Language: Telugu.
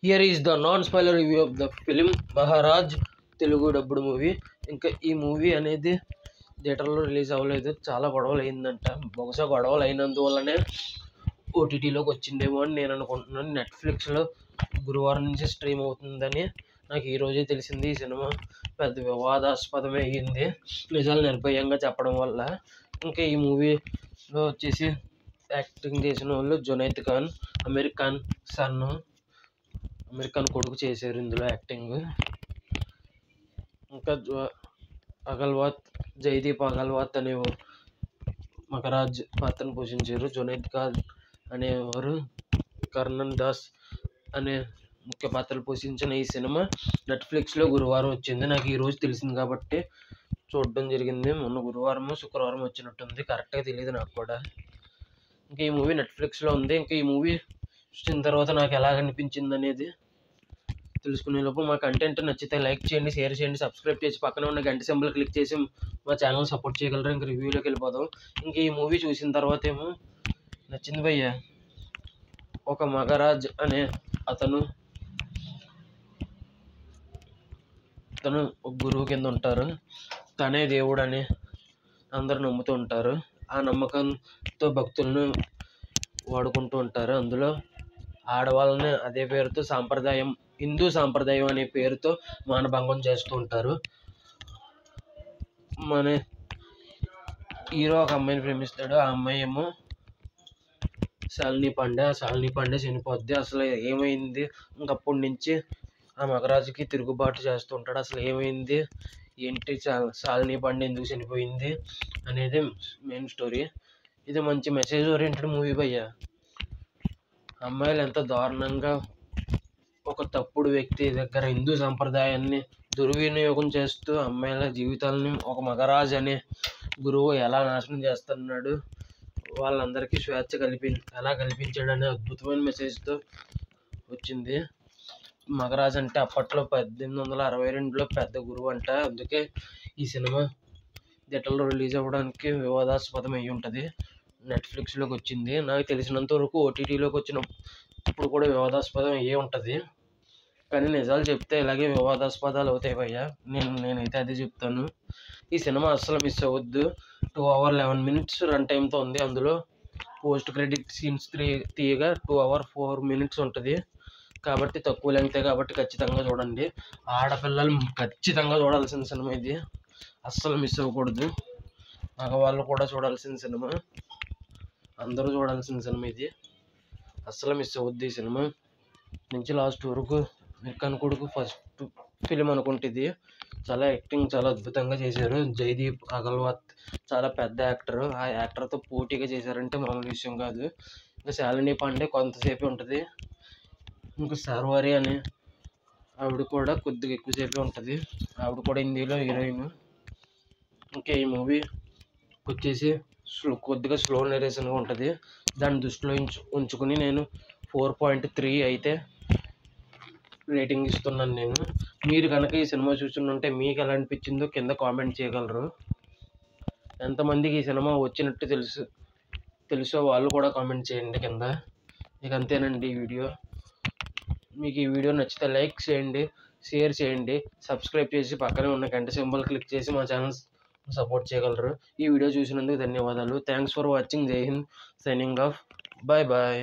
Here is the non-spoiler review of the film Maharaj Telugu డబ్బుడు movie. ఇంకా ఈ మూవీ అనేది థియేటర్లో రిలీజ్ అవ్వలేదు, చాలా గొడవలు అయిందంట. బహుశా గొడవలు అయినందువల్లనే ఓటీటీలోకి వచ్చిందేమో అని నేను అనుకుంటున్నాను. నెట్ఫ్లిక్స్లో గురువారం నుంచి స్ట్రీమ్ అవుతుందని నాకు ఈరోజే తెలిసింది. ఈ సినిమా పెద్ద వివాదాస్పదమే అయ్యింది నిజాలు నిర్భయంగా చెప్పడం వల్ల. ఇంకా ఈ మూవీలో వచ్చేసి యాక్టింగ్ చేసిన వాళ్ళు జునైద్ ఖాన్, అమీర్ ఖాన్ కొడుకు చేశారు ఇందులో యాక్టింగ్. ఇంకా జైదీప్ అగల్వాత్ అనే మగరాజ్ పాత్రను పోషించారు. జునైద్ ఖాన్ అనేవారు కర్ణన్ దాస్ అనే ముఖ్య పాత్రలు పోషించిన ఈ సినిమా నెట్ఫ్లిక్స్లో గురువారం వచ్చింది. నాకు ఈరోజు తెలిసింది కాబట్టి చూడడం జరిగింది. మొన్న గురువారం శుక్రవారం వచ్చినట్టుంది, కరెక్ట్గా తెలియదు నాకు కూడా. ఇంకా ఈ మూవీ నెట్ఫ్లిక్స్లో ఉంది. ఇంకా ఈ మూవీ చూసిన తర్వాత నాకు ఎలా అనిపించింది అనేది తెలుసుకునే లోపు మా కంటెంట్ నచ్చితే లైక్ చేయండి, షేర్ చేయండి, సబ్స్క్రైబ్ చేసి పక్కన ఉన్న గంట సింబల్ క్లిక్ చేసి మా ఛానల్ సపోర్ట్ చేయగలరు. ఇంక రివ్యూలోకి వెళ్ళిపోదాం. ఇంక ఈ మూవీ చూసిన తర్వాత ఏమో నచ్చింది భయ్య. ఒక మగరాజ్ అనే అతను ఒక గురువు కింద ఉంటారు. తనే దేవుడు అని అందరూ నమ్ముతూ ఉంటారు. ఆ నమ్మకంతో భక్తులను వాడుకుంటూ ఉంటారు. అందులో ఆడవాళ్ళని అదే పేరుతో హిందూ సాంప్రదాయం అనే పేరుతో మానభంగం చేస్తూ ఉంటారు. మన హీరో ఒక అమ్మాయిని ప్రేమిస్తాడు. ఆ అమ్మాయి ఏమో శాలిని పాండే చనిపోద్ది. అసలు ఏమైంది, ఇంకప్పటి నుంచి ఆ మగరాజుకి తిరుగుబాటు చేస్తూ ఉంటాడు. అసలు ఏమైంది ఏంటి, శాలిని పాండే ఎందుకు చనిపోయింది అనేది మెయిన్ స్టోరీ. ఇది మంచి మెసేజ్ ఓరియంటెడ్ మూవీ భయ్య. అమ్మాయిలు ఎంత దారుణంగా ఒక తప్పుడు వ్యక్తి దగ్గర హిందూ సాంప్రదాయాన్ని దుర్వినియోగం చేస్తూ అమ్మాయిల జీవితాలని ఒక మగరాజ్ అనే గురువు ఎలా నాశనం చేస్తున్నాడు, వాళ్ళందరికీ స్వేచ్ఛ ఎలా కల్పించాడనే అద్భుతమైన మెసేజ్తో వచ్చింది. మగరాజ్ అంటే అప్పట్లో 1862లో పెద్ద గురువు అంట. అందుకే ఈ సినిమా థియేటర్లో రిలీజ్ అవ్వడానికి వివాదాస్పదం అయ్యి ఉంటుంది. నెట్ఫ్లిక్స్లోకి వచ్చింది. నాకు తెలిసినంత వరకు ఓటీటీలోకి వచ్చినప్పుడు కూడా వివాదాస్పదం అయ్యే ఉంటుంది. కానీ నిజాలు చెప్తే ఇలాగే వివాదాస్పదాలు అవుతాయి భయ్య. నేనైతే అదే చెప్తాను. ఈ సినిమా అస్సలు మిస్ అవ్వద్దు. 2 hours 11 minutes రన్ టైంతో ఉంది. అందులో పోస్ట్ క్రెడిట్ సీన్స్ తీయగా 2 hours 4 minutes ఉంటుంది. కాబట్టి తక్కువ లెంగ్తే కాబట్టి ఖచ్చితంగా చూడండి. ఆడపిల్లలు ఖచ్చితంగా చూడాల్సిన సినిమా ఇది, అస్సలు మిస్ అవ్వకూడదు. మగవాళ్ళు కూడా చూడాల్సిన సినిమా, అందరూ చూడాల్సిన సినిమా ఇది, అస్సలు మిస్ అవ్వద్దు. ఈ సినిమా నుంచి లాస్ట్ వరకు అమీర్ ఖాన్ కొడుకు ఫస్ట్ ఫిలిం అనుకుంటే ఇది. చాలా యాక్టింగ్ చాలా అద్భుతంగా చేశారు. జైదీప్ అగల్వాత్ చాలా పెద్ద యాక్టర్. ఆ యాక్టర్తో పోటీగా చేశారంటే మామూలు విషయం కాదు. ఇంకా శాలిని పాండే కొంతసేపే ఉంటుంది. ఇంకా శార్వారి అనే ఆవిడ కూడా కొద్దిగా ఎక్కువసేపే ఉంటుంది. ఆవిడ కూడా హిందీలో హీరోయిన్. ఇంకా ఈ మూవీ వచ్చేసి కొద్దిగా స్లో నెరేషన్గా ఉంటుంది. దాన్ని దృష్టిలో ఉంచుకుని నేను 4.3 అయితే రేటింగ్ ఇస్తున్నాను నేను. మీరు కనుక ఈ సినిమా చూస్తుంటే మీకు ఎలా అనిపించిందో కింద కామెంట్ చేయగలరు. ఎంతమందికి ఈ సినిమా వచ్చినట్టు తెలుసో వాళ్ళు కూడా కామెంట్ చేయండి కింద. ఇక అంతేనండి ఈ వీడియో. మీకు ఈ వీడియో నచ్చితే లైక్ చేయండి, షేర్ చేయండి, సబ్స్క్రైబ్ చేసి పక్కనే ఉన్న గంట సింబల్ క్లిక్ చేసి మా ఛానల్ సపోర్ట్ చేయగలరు. ఈ వీడియో చూసినందుకు ధన్యవాదాలు. Thanks for watching. జై Hind. Signing off. Bye bye.